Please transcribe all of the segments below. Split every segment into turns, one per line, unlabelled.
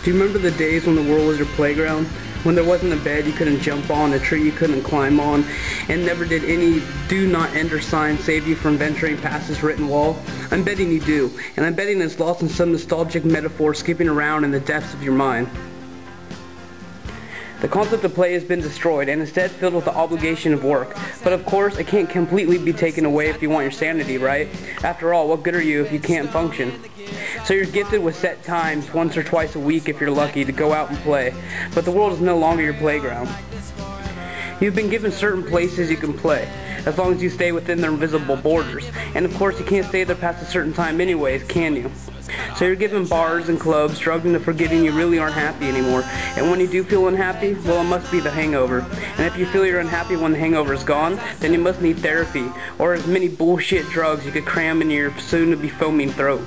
Do you remember the days when the world was your playground? When there wasn't a bed you couldn't jump on, a tree you couldn't climb on, and never did any do not enter sign save you from venturing past this written wall? I'm betting you do, and I'm betting it's lost in some nostalgic metaphor skipping around in the depths of your mind. The concept of play has been destroyed and instead filled with the obligation of work. But of course, it can't completely be taken away if you want your sanity, right? After all, what good are you if you can't function? So you're gifted with set times, once or twice a week if you're lucky, to go out and play. But the world is no longer your playground. You've been given certain places you can play, as long as you stay within their invisible borders. And of course, you can't stay there past a certain time anyways, can you? So you're given bars and clubs, struggling to forgetting you really aren't happy anymore. And when you do feel unhappy, well, it must be the hangover. And if you feel you're unhappy when the hangover is gone, then you must need therapy, or as many bullshit drugs you could cram in your soon-to-be foaming throat.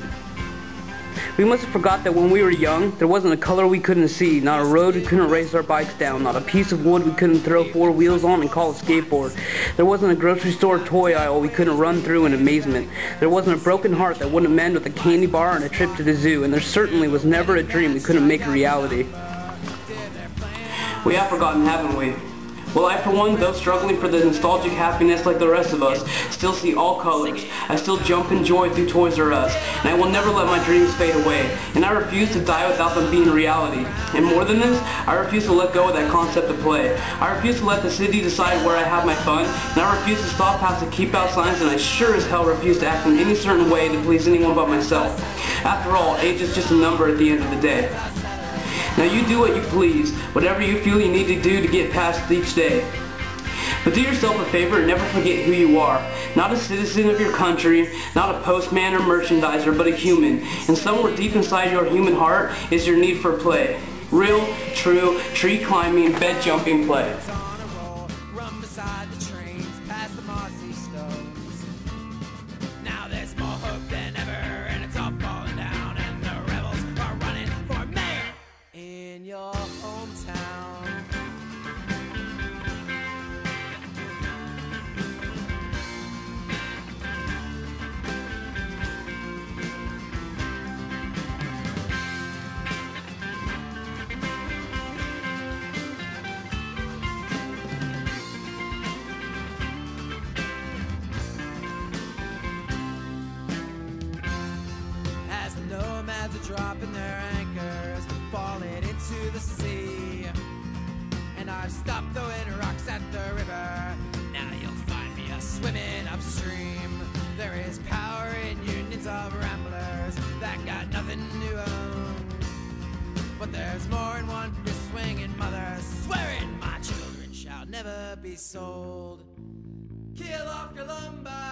We must have forgot that when we were young, there wasn't a color we couldn't see, not a road we couldn't race our bikes down, not a piece of wood we couldn't throw four wheels on and call a skateboard. There wasn't a grocery store toy aisle we couldn't run through in amazement. There wasn't a broken heart that wouldn't mend with a candy bar and a trip to the zoo, and there certainly was never a dream we couldn't make a reality. We have forgotten, haven't we? Well, I for one, though struggling for the nostalgic happiness like the rest of us, still see all colors. I still jump in joy through Toys R Us, and I will never let my dreams fade away, and I refuse to die without them being a reality. And more than this, I refuse to let go of that concept of play. I refuse to let the city decide where I have my fun, and I refuse to stop past the keep out signs, and I sure as hell refuse to act in any certain way to please anyone but myself. After all, age is just a number at the end of the day. Now you do what you please, whatever you feel you need to do to get past each day. But do yourself a favor and never forget who you are. Not a citizen of your country, not a postman or merchandiser, but a human. And somewhere deep inside your human heart is your need for play. Real, true, tree climbing, bed jumping play.
Now there's more hope than ever, and it's all falling down, and the rebels are running for mayor in your hometown. As the nomads are dropping their anchors, falling into the sea, and I've stopped throwing rocks at the river. Now you'll find me swimming upstream. There is power in unions of ramblers that got nothing to own, but there's more in one fist swinging mothers swearing my children shall never be sold. Kill off Columbine.